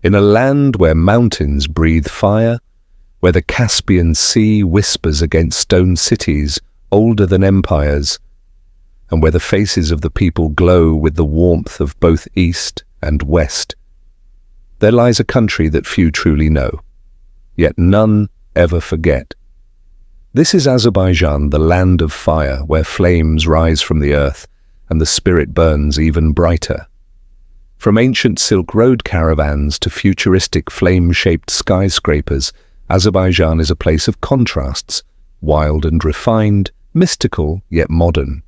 In a land where mountains breathe fire, where the Caspian Sea whispers against stone cities older than empires, and where the faces of the people glow with the warmth of both East and West, there lies a country that few truly know, yet none ever forget. This is Azerbaijan, the land of fire, where flames rise from the earth and the spirit burns even brighter. From ancient Silk Road caravans to futuristic flame-shaped skyscrapers, Azerbaijan is a place of contrasts, wild and refined, mystical yet modern.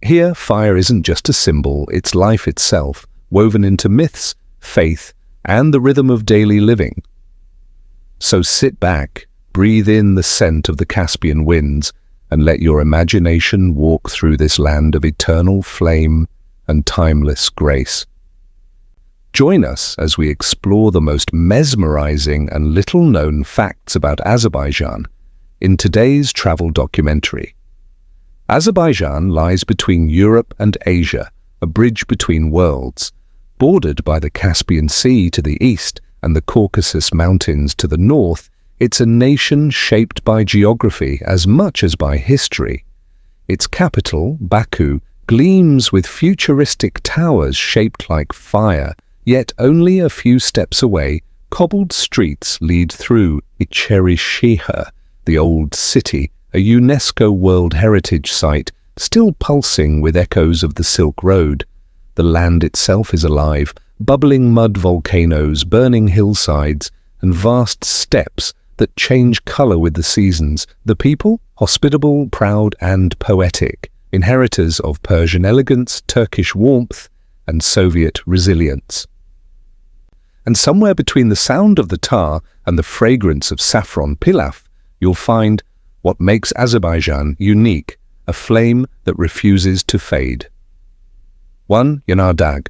Here, fire isn't just a symbol, it's life itself, woven into myths, faith, and the rhythm of daily living. So sit back, breathe in the scent of the Caspian winds, and let your imagination walk through this land of eternal flame and timeless grace. Join us as we explore the most mesmerizing and little-known facts about Azerbaijan in today's travel documentary. Azerbaijan lies between Europe and Asia, a bridge between worlds, bordered by the Caspian Sea to the east and the Caucasus Mountains to the north. It's a nation shaped by geography as much as by history. Its capital, Baku, gleams with futuristic towers shaped like fire, yet only a few steps away, cobbled streets lead through Ateshgah, the old city, a UNESCO World Heritage Site, still pulsing with echoes of the Silk Road. The land itself is alive, bubbling mud volcanoes, burning hillsides, and vast steppes that change color with the seasons. The people, hospitable, proud, and poetic, inheritors of Persian elegance, Turkish warmth, and Soviet resilience. And somewhere between the sound of the tar and the fragrance of saffron pilaf, you'll find what makes Azerbaijan unique, a flame that refuses to fade. 1. Yanar Dag,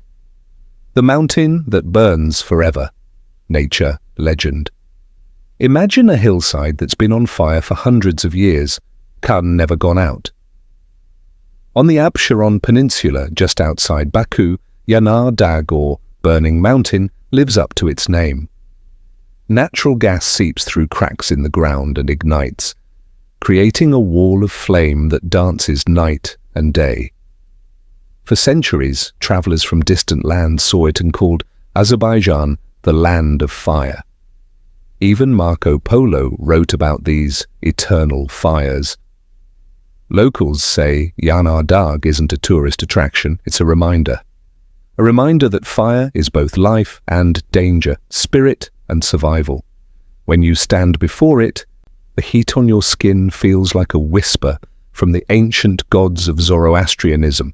the mountain that burns forever. Nature legend. Imagine a hillside that's been on fire for hundreds of years, Khan never gone out. On the Absheron Peninsula, just outside Baku, Yanar Dag, or Burning Mountain, lives up to its name. Natural gas seeps through cracks in the ground and ignites, creating a wall of flame that dances night and day. For centuries, travelers from distant lands saw it and called Azerbaijan the land of fire. Even Marco Polo wrote about these eternal fires. Locals say Yanar Dag isn't a tourist attraction, it's a reminder. A reminder that fire is both life and danger, spirit and survival. When you stand before it, the heat on your skin feels like a whisper from the ancient gods of Zoroastrianism,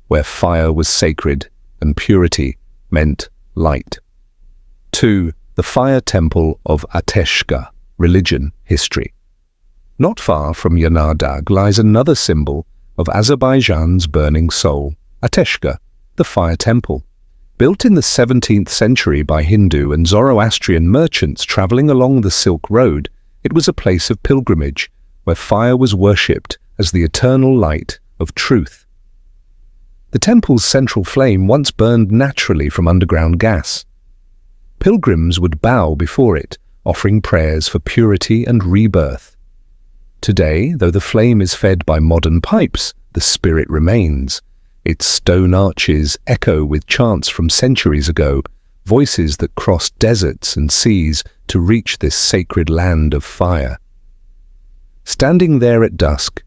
where fire was sacred and purity meant light. 2. The fire temple of Ateshgah, religion, history. Not far from Yanar Dag lies another symbol of Azerbaijan's burning soul, Ateshgah, the fire temple. Built in the 17th century by Hindu and Zoroastrian merchants traveling along the Silk Road, it was a place of pilgrimage where fire was worshipped as the eternal light of truth. The temple's central flame once burned naturally from underground gas. Pilgrims would bow before it, offering prayers for purity and rebirth. Today, though the flame is fed by modern pipes, the spirit remains. Its stone arches echo with chants from centuries ago, voices that crossed deserts and seas to reach this sacred land of fire. Standing there at dusk,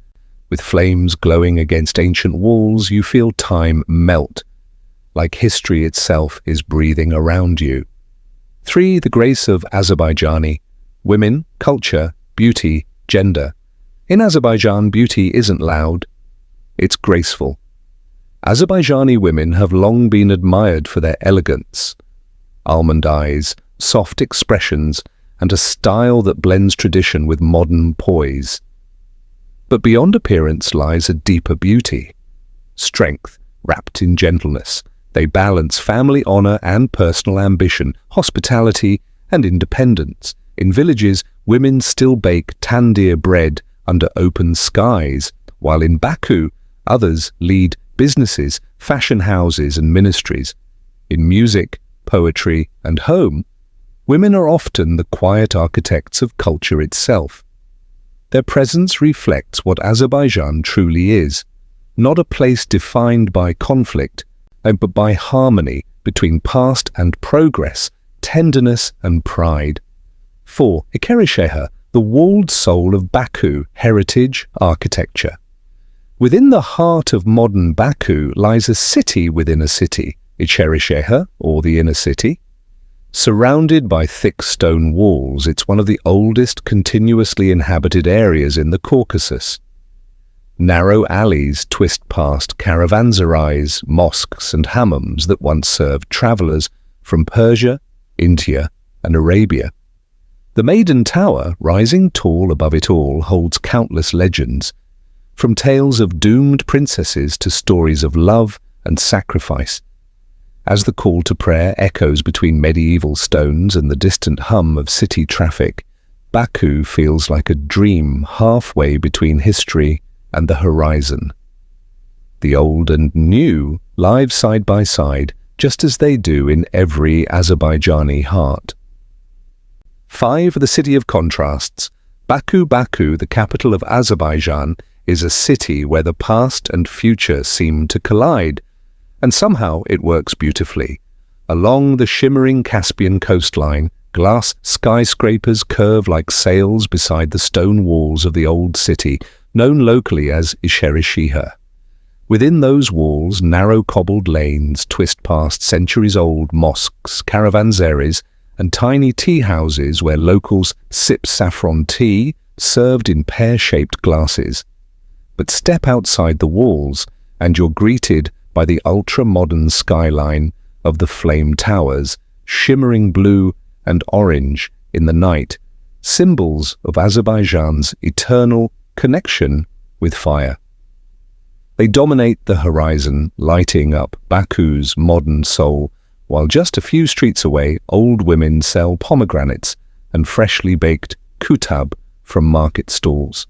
with flames glowing against ancient walls, you feel time melt, like history itself is breathing around you. 3. The grace of Azerbaijani, women, culture, beauty, gender. In Azerbaijan, beauty isn't loud, it's graceful. Azerbaijani women have long been admired for their elegance, almond eyes, soft expressions, and a style that blends tradition with modern poise. But beyond appearance lies a deeper beauty, strength wrapped in gentleness. They balance family honor and personal ambition, hospitality and independence. In villages, women still bake tandir bread under open skies, while in Baku, others lead businesses, fashion houses and ministries. In music, poetry, and home, women are often the quiet architects of culture itself. Their presence reflects what Azerbaijan truly is, not a place defined by conflict, but by harmony between past and progress, tenderness and pride. 4. Ateshgah, the walled soul of Baku, heritage, architecture. Within the heart of modern Baku lies a city within a city, Ateshgah, or the inner city. Surrounded by thick stone walls, it's one of the oldest continuously inhabited areas in the Caucasus. Narrow alleys twist past caravanserais, mosques and hammams that once served travelers from Persia, India and Arabia. The Maiden Tower, rising tall above it all, holds countless legends, from tales of doomed princesses to stories of love and sacrifice. As the call to prayer echoes between medieval stones and the distant hum of city traffic, Baku feels like a dream halfway between history and the horizon. The old and new live side by side, just as they do in every Azerbaijani heart. 5. The city of contrasts. Baku, the capital of Azerbaijan, is a city where the past and future seem to collide, and somehow it works beautifully. Along the shimmering Caspian coastline, glass skyscrapers curve like sails beside the stone walls of the old city, known locally as Ateshgah. Within those walls, narrow cobbled lanes twist past centuries-old mosques, caravanserais, and tiny tea houses where locals sip saffron tea served in pear-shaped glasses. But step outside the walls and you're greeted by the ultra-modern skyline of the flame towers, shimmering blue and orange in the night, symbols of Azerbaijan's eternal connection with fire. They dominate the horizon, lighting up Baku's modern soul, while just a few streets away, old women sell pomegranates and freshly baked kutab from market stalls.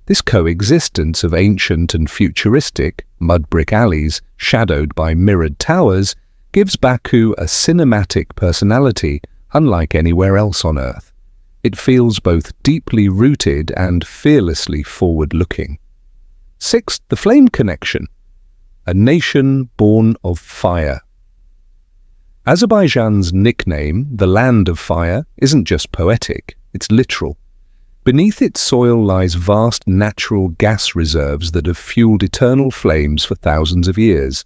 This coexistence of ancient and futuristic mud brick alleys, shadowed by mirrored towers, gives Baku a cinematic personality unlike anywhere else on Earth. It feels both deeply rooted and fearlessly forward-looking. 6. The flame connection. A nation born of fire. Azerbaijan's nickname, the Land of Fire, isn't just poetic, it's literal. Beneath its soil lies vast natural gas reserves that have fueled eternal flames for thousands of years.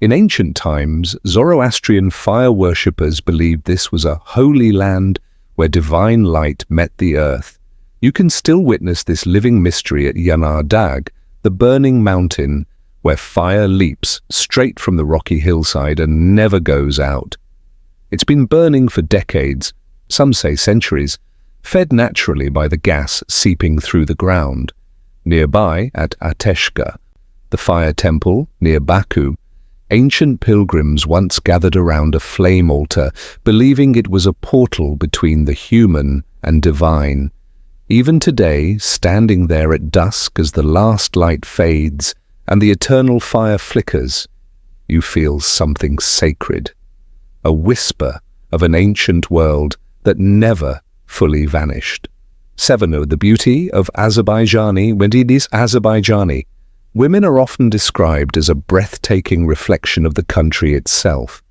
In ancient times, Zoroastrian fire worshippers believed this was a holy land where divine light met the earth. You can still witness this living mystery at Yanar Dag, the burning mountain where fire leaps straight from the rocky hillside and never goes out. It's been burning for decades, some say centuries, fed naturally by the gas seeping through the ground. Nearby, at Ateshgah, the fire temple near Baku, ancient pilgrims once gathered around a flame altar, believing it was a portal between the human and divine. Even today, standing there at dusk as the last light fades and the eternal fire flickers, you feel something sacred, a whisper of an ancient world that never fully vanished. 7. The beauty of Azerbaijani. When it is Azerbaijani, women are often described as a breathtaking reflection of the country itself,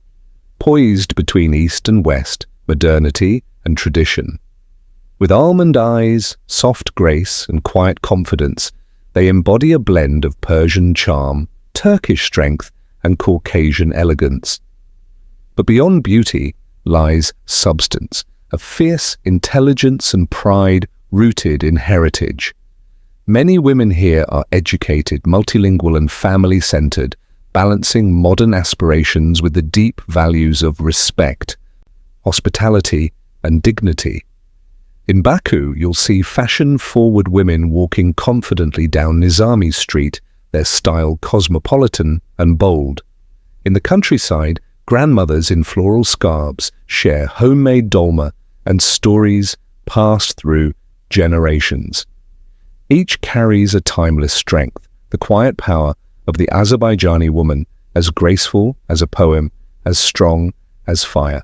poised between East and West, modernity and tradition. With almond eyes, soft grace and quiet confidence, they embody a blend of Persian charm, Turkish strength and Caucasian elegance. But beyond beauty lies substance, a fierce intelligence and pride rooted in heritage. Many women here are educated, multilingual and family-centered, balancing modern aspirations with the deep values of respect, hospitality and dignity. In Baku, you'll see fashion-forward women walking confidently down Nizami Street, their style cosmopolitan and bold. In the countryside, grandmothers in floral scarves share homemade dolma and stories passed through generations. Each carries a timeless strength, the quiet power of the Azerbaijani woman, as graceful as a poem as strong as fire.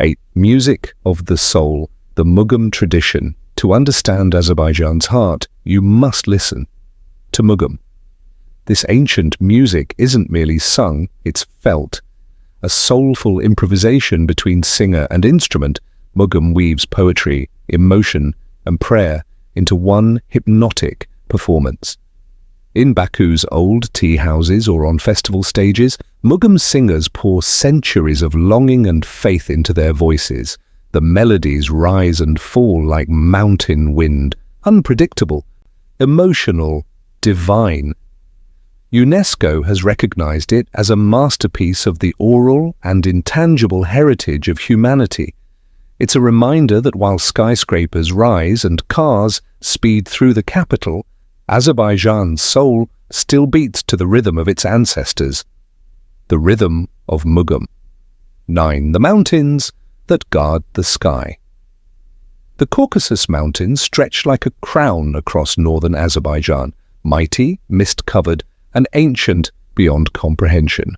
8. Music of the soul, the Mugam tradition. To understand Azerbaijan's heart, you must listen to Mugam. This ancient music isn't merely sung, it's felt. A soulful improvisation between singer and instrument, Mugam weaves poetry, emotion, and prayer into one hypnotic performance. In Baku's old tea houses or on festival stages, Mugam singers pour centuries of longing and faith into their voices. The melodies rise and fall like mountain wind, unpredictable, emotional, divine. UNESCO has recognized it as a masterpiece of the oral and intangible heritage of humanity. It's a reminder that while skyscrapers rise and cars speed through the capital, Azerbaijan's soul still beats to the rhythm of its ancestors, the rhythm of Mugam. 9. The mountains that guard the sky. The Caucasus Mountains stretch like a crown across northern Azerbaijan, mighty, mist-covered, and ancient beyond comprehension.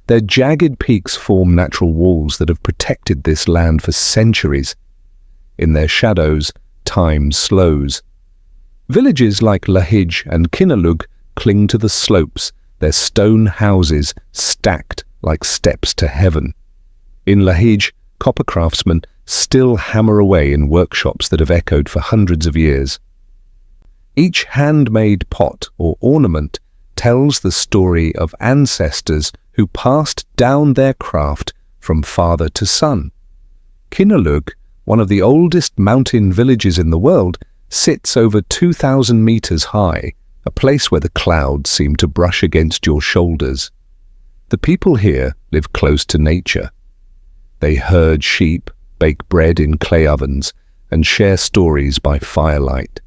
Their jagged peaks form natural walls that have protected this land for centuries. In their shadows, time slows. Villages like Lahij and Kinalug cling to the slopes, their stone houses stacked like steps to heaven. In Lahij, copper craftsmen still hammer away in workshops that have echoed for hundreds of years. Each handmade pot or ornament tells the story of ancestors who passed down their craft from father to son. Kinalug, one of the oldest mountain villages in the world, sits over 2,000 meters high, a place where the clouds seem to brush against your shoulders. The people here live close to nature. They herd sheep, bake bread in clay ovens, and share stories by firelight.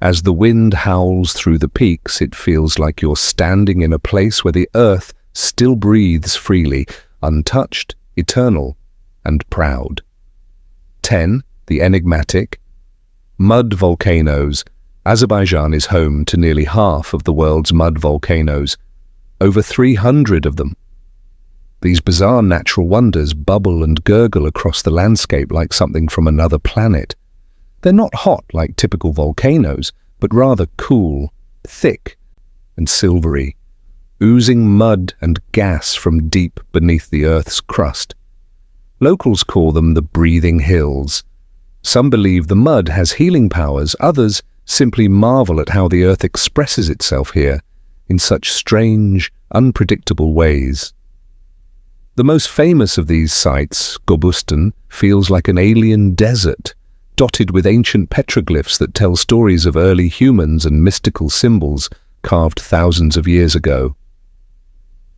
As the wind howls through the peaks, it feels like you're standing in a place where the earth still breathes freely, untouched, eternal, and proud. 10. The enigmatic. Mud volcanoes. Azerbaijan is home to nearly half of the world's mud volcanoes, over 300 of them. These bizarre natural wonders bubble and gurgle across the landscape like something from another planet. They're not hot like typical volcanoes, but rather cool, thick, and silvery, oozing mud and gas from deep beneath the Earth's crust. Locals call them the breathing hills. Some believe the mud has healing powers, others simply marvel at how the Earth expresses itself here in such strange, unpredictable ways. The most famous of these sites, Gobustan, feels like an alien desert, dotted with ancient petroglyphs that tell stories of early humans and mystical symbols carved thousands of years ago.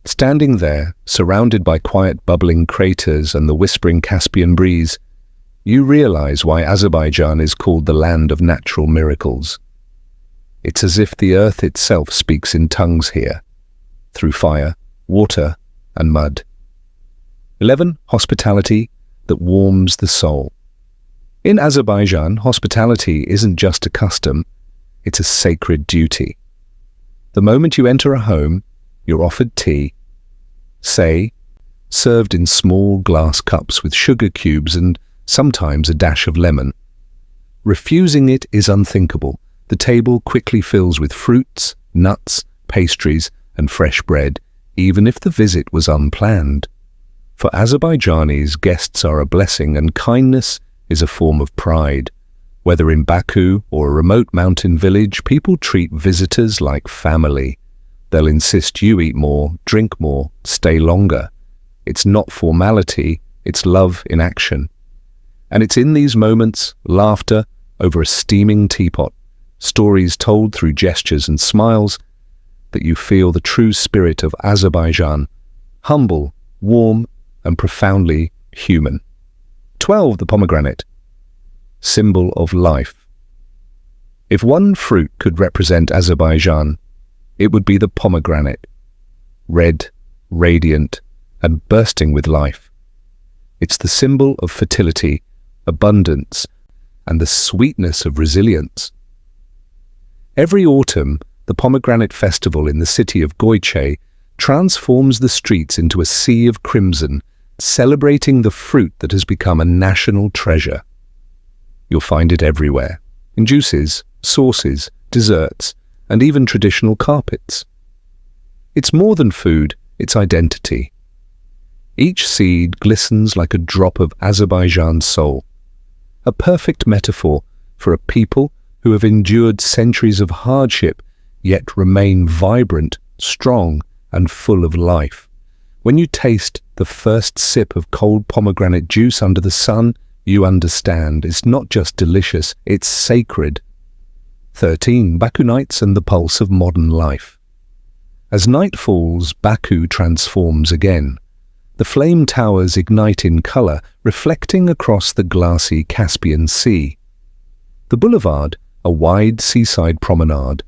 Standing there, surrounded by quiet bubbling craters and the whispering Caspian breeze, you realize why Azerbaijan is called the land of natural miracles. It's as if the earth itself speaks in tongues here, through fire, water, and mud. 11. Hospitality that warms the soul. In Azerbaijan, hospitality isn't just a custom, it's a sacred duty. The moment you enter a home, you're offered tea, say, served in small glass cups with sugar cubes and sometimes a dash of lemon. Refusing it is unthinkable. The table quickly fills with fruits, nuts, pastries, and fresh bread, even if the visit was unplanned. For Azerbaijanis, guests are a blessing, and kindness is a form of pride. Whether in Baku or a remote mountain village, people treat visitors like family. They'll insist you eat more, drink more, stay longer. It's not formality, it's love in action. And it's in these moments, laughter over a steaming teapot, stories told through gestures and smiles, that you feel the true spirit of Azerbaijan, humble, warm, and profoundly human. 12. The pomegranate, symbol of life. If one fruit could represent Azerbaijan, it would be the pomegranate, red, radiant, and bursting with life. It's the symbol of fertility, abundance, and the sweetness of resilience. Every autumn, the Pomegranate Festival in the city of Goyche transforms the streets into a sea of crimson, celebrating the fruit that has become a national treasure. You'll find it everywhere, in juices, sauces, desserts, and even traditional carpets. It's more than food, it's identity. Each seed glistens like a drop of Azerbaijan's soul, a perfect metaphor for a people who have endured centuries of hardship yet remain vibrant, strong, and full of life. When you taste the first sip of cold pomegranate juice under the sun, you understand it's not just delicious, it's sacred. 13. Baku nights and the pulse of modern life. As night falls, Baku transforms again. The flame towers ignite in color, reflecting across the glassy Caspian Sea. The boulevard, a wide seaside promenade,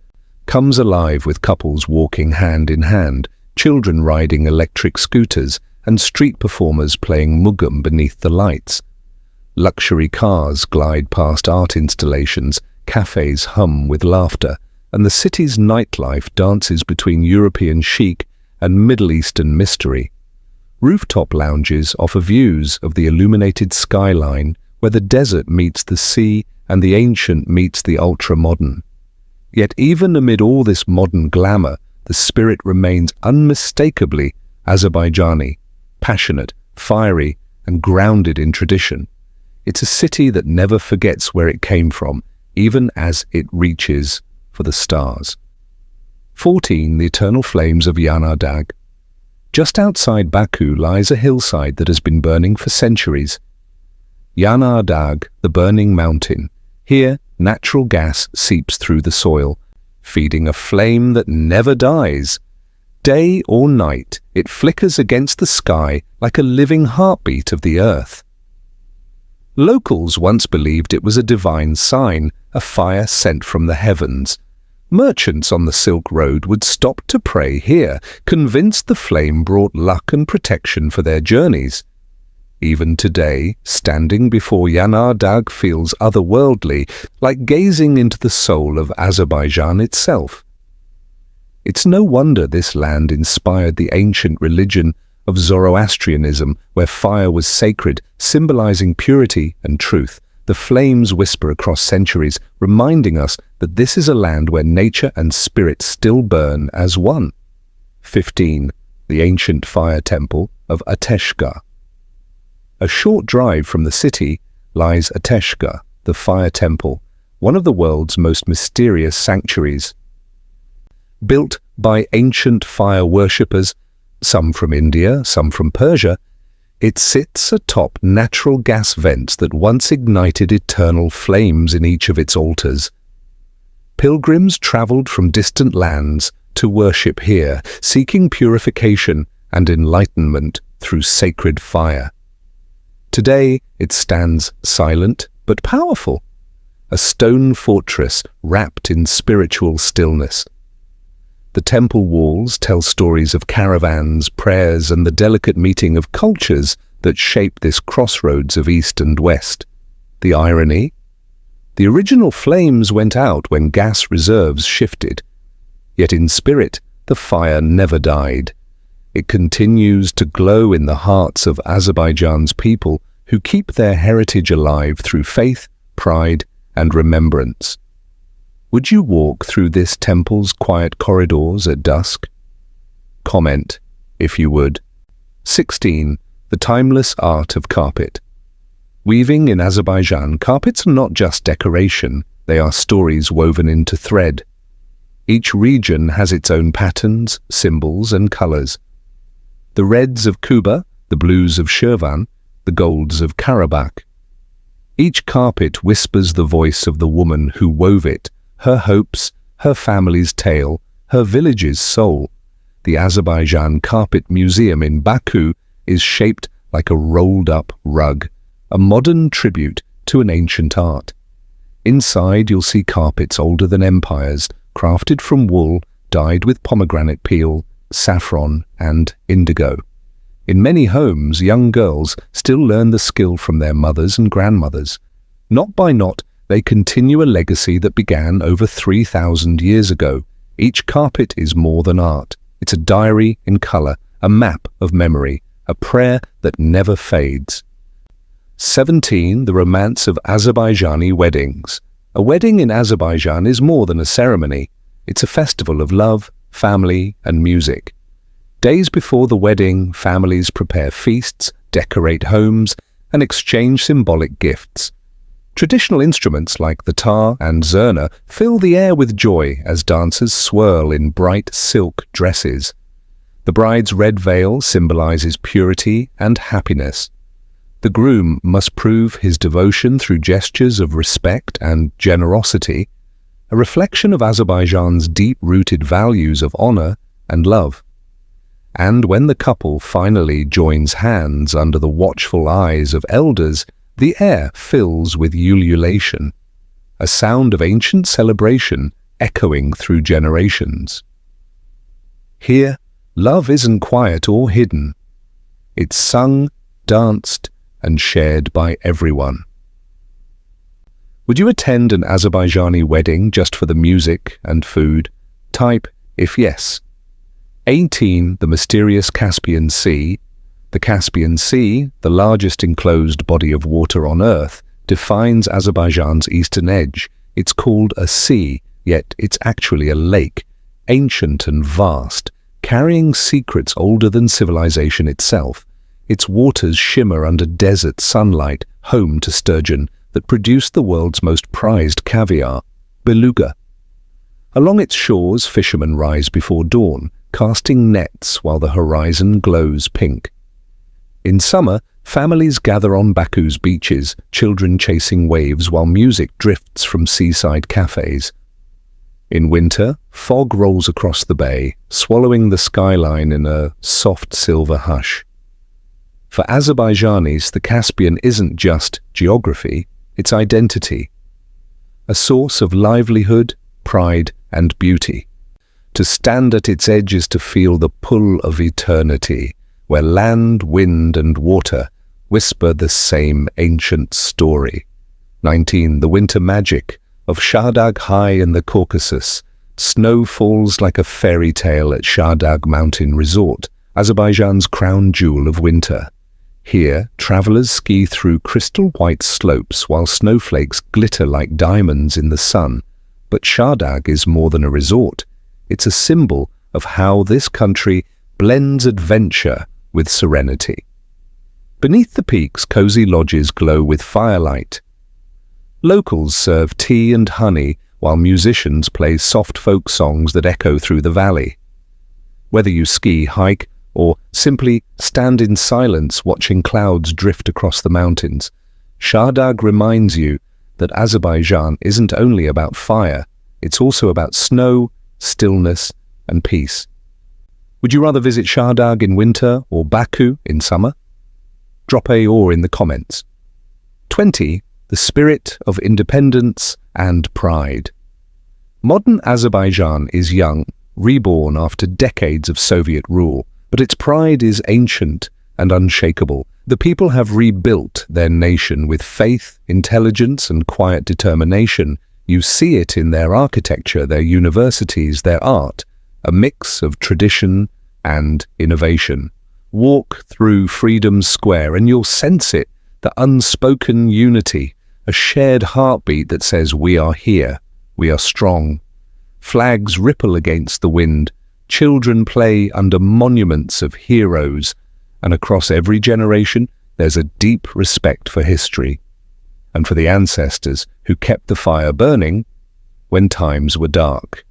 comes alive with couples walking hand in hand, children riding electric scooters, and street performers playing Mugam beneath the lights. Luxury cars glide past art installations, cafes hum with laughter, and the city's nightlife dances between European chic and Middle Eastern mystery. Rooftop lounges offer views of the illuminated skyline, where the desert meets the sea and the ancient meets the ultra-modern. Yet even amid all this modern glamour, the spirit remains unmistakably Azerbaijani, passionate, fiery, and grounded in tradition. It's a city that never forgets where it came from, even as it reaches for the stars. 14. The eternal flames of Yanar Dag. Just outside Baku lies a hillside that has been burning for centuries. Yanar Dag, the burning mountain. Here, natural gas seeps through the soil, feeding a flame that never dies. Day or night, it flickers against the sky like a living heartbeat of the earth. Locals once believed it was a divine sign, a fire sent from the heavens. Merchants on the Silk Road would stop to pray here, convinced the flame brought luck and protection for their journeys. Even today, standing before Yanar Dag feels otherworldly, like gazing into the soul of Azerbaijan itself. It's no wonder this land inspired the ancient religion of Zoroastrianism, where fire was sacred, symbolizing purity and truth. The flames whisper across centuries, reminding us that this is a land where nature and spirit still burn as one. 15. The ancient fire temple of Ateshgah. A short drive from the city lies Ateshgah, the fire temple, one of the world's most mysterious sanctuaries. Built by ancient fire worshippers, some from India, some from Persia, it sits atop natural gas vents that once ignited eternal flames in each of its altars. Pilgrims traveled from distant lands to worship here, seeking purification and enlightenment through sacred fire. Today, it stands silent but powerful, a stone fortress wrapped in spiritual stillness. The temple walls tell stories of caravans, prayers, and the delicate meeting of cultures that shape this crossroads of East and West. The irony? The original flames went out when gas reserves shifted. Yet in spirit, the fire never died. It continues to glow in the hearts of Azerbaijan's people who keep their heritage alive through faith, pride, and remembrance. Would you walk through this temple's quiet corridors at dusk? Comment, if you would. 16. The timeless art of carpet. Weaving in Azerbaijan, carpets are not just decoration, they are stories woven into thread. Each region has its own patterns, symbols, and colors. The reds of Kuba, the blues of Shirvan, the golds of Karabakh. Each carpet whispers the voice of the woman who wove it, her hopes, her family's tale, her village's soul. The Azerbaijan Carpet Museum in Baku is shaped like a rolled-up rug, a modern tribute to an ancient art. Inside you'll see carpets older than empires, crafted from wool, dyed with pomegranate peel, saffron, and indigo. In many homes, young girls still learn the skill from their mothers and grandmothers. Knot by knot, they continue a legacy that began over 3,000 years ago. Each carpet is more than art. It's a diary in color, a map of memory, a prayer that never fades. 17. The romance of Azerbaijani weddings. A wedding in Azerbaijan is more than a ceremony. It's a festival of love, family, and music. Days before the wedding, families prepare feasts, decorate homes, and exchange symbolic gifts. Traditional instruments like the tar and zurna fill the air with joy as dancers swirl in bright silk dresses. The bride's red veil symbolizes purity and happiness. The groom must prove his devotion through gestures of respect and generosity, a reflection of Azerbaijan's deep-rooted values of honor and love. And when the couple finally joins hands under the watchful eyes of elders, the air fills with ululation, a sound of ancient celebration echoing through generations. Here, love isn't quiet or hidden. It's sung, danced, and shared by everyone. Would you attend an Azerbaijani wedding just for the music and food? Type if yes. 18. The mysterious Caspian Sea. The Caspian Sea, the largest enclosed body of water on Earth, defines Azerbaijan's eastern edge. It's called a sea, yet it's actually a lake, ancient and vast, carrying secrets older than civilization itself. Its waters shimmer under desert sunlight, home to sturgeon that produce the world's most prized caviar, beluga. Along its shores, fishermen rise before dawn, casting nets while the horizon glows pink. In summer, families gather on Baku's beaches, children chasing waves while music drifts from seaside cafes. In winter, fog rolls across the bay, swallowing the skyline in a soft silver hush. For Azerbaijanis, the Caspian isn't just geography, it's identity. A source of livelihood, pride, and beauty. To stand at its edge is to feel the pull of eternity, where land, wind, and water whisper the same ancient story. 19. The winter magic of Shahdag high in the Caucasus. Snow falls like a fairy tale at Shahdag Mountain Resort, Azerbaijan's crown jewel of winter. Here, travelers ski through crystal white slopes while snowflakes glitter like diamonds in the sun. But Shahdag is more than a resort. It's a symbol of how this country blends adventure with serenity. Beneath the peaks, cozy lodges glow with firelight. Locals serve tea and honey while musicians play soft folk songs that echo through the valley. Whether you ski, hike, or simply stand in silence watching clouds drift across the mountains, Shahdag reminds you that Azerbaijan isn't only about fire, it's also about snow, stillness, and peace. Would you rather visit Shahdag in winter or Baku in summer? Drop a or in the comments. 20. The spirit of independence and pride. Modern Azerbaijan is young, reborn after decades of Soviet rule, but its pride is ancient and unshakable. The people have rebuilt their nation with faith, intelligence, and quiet determination. You see it in their architecture, their universities, their art, a mix of tradition and innovation. Walk through Freedom Square and you'll sense it, the unspoken unity, a shared heartbeat that says we are here, we are strong. Flags ripple against the wind, children play under monuments of heroes, and across every generation there's a deep respect for history and for the ancestors who kept the fire burning when times were dark.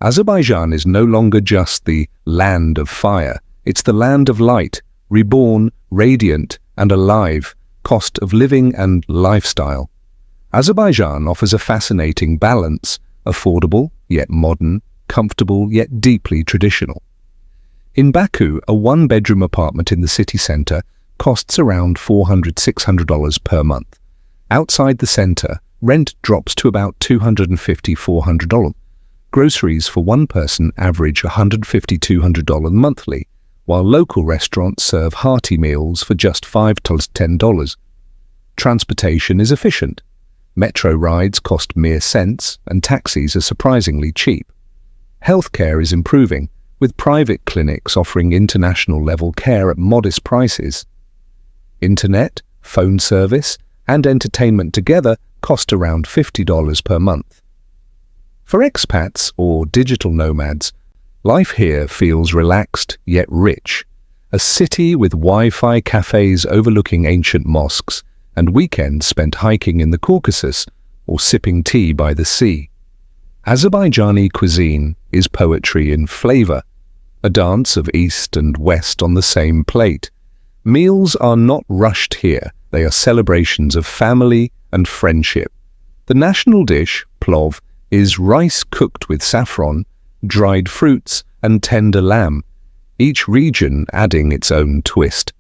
Azerbaijan is no longer just the land of fire, it's the land of light, reborn, radiant, and alive, cost of living and lifestyle. Azerbaijan offers a fascinating balance, affordable yet modern, comfortable yet deeply traditional. In Baku, a one-bedroom apartment in the city centre costs around $400–600 per month. Outside the centre, rent drops to about $250–400. Groceries for one person average $150–200 monthly, while local restaurants serve hearty meals for just $5–10. Transportation is efficient. Metro rides cost mere cents, and taxis are surprisingly cheap. Healthcare is improving, with private clinics offering international-level care at modest prices. Internet, phone service, and entertainment together cost around $50 per month. For expats or digital nomads, life here feels relaxed yet rich. A city with Wi-Fi cafes overlooking ancient mosques and weekends spent hiking in the Caucasus or sipping tea by the sea. Azerbaijani cuisine is poetry in flavor, a dance of east and west on the same plate. Meals are not rushed here, they are celebrations of family and friendship. The national dish, plov, is rice cooked with saffron, dried fruits, and tender lamb, each region adding its own twist.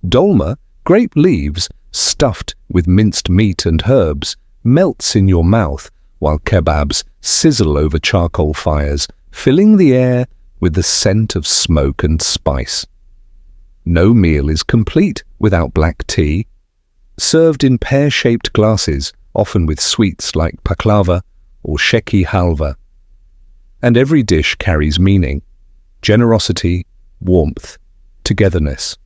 Dolma, grape leaves stuffed with minced meat and herbs, melts in your mouth, while kebabs sizzle over charcoal fires, filling the air with the scent of smoke and spice. No meal is complete without black tea, served in pear-shaped glasses, often with sweets like baklava or sheki halva. And every dish carries meaning: generosity, warmth, togetherness.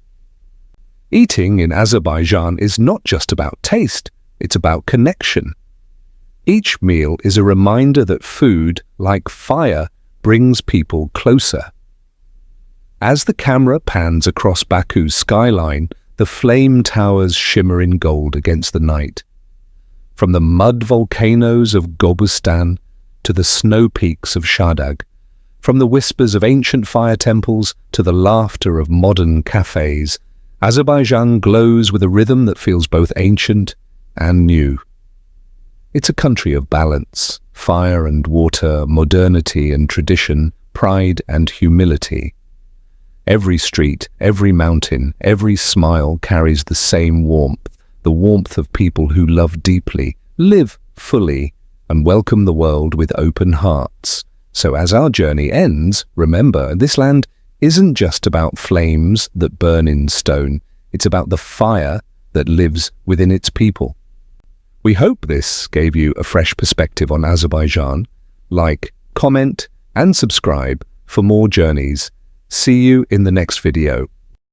Eating in Azerbaijan is not just about taste, it's about connection. Each meal is a reminder that food, like fire, brings people closer. As the camera pans across Baku's skyline, the flame towers shimmer in gold against the night. From the mud volcanoes of Gobustan to the snow peaks of Shahdag, from the whispers of ancient fire temples to the laughter of modern cafes, Azerbaijan glows with a rhythm that feels both ancient and new. It's a country of balance, fire and water, modernity and tradition, pride and humility. Every street, every mountain, every smile carries the same warmth, the warmth of people who love deeply, live fully, and welcome the world with open hearts. So as our journey ends, remember, this land isn't just about flames that burn in stone, it's about the fire that lives within its people. We hope this gave you a fresh perspective on Azerbaijan. Like, comment, and subscribe for more journeys. See you in the next video.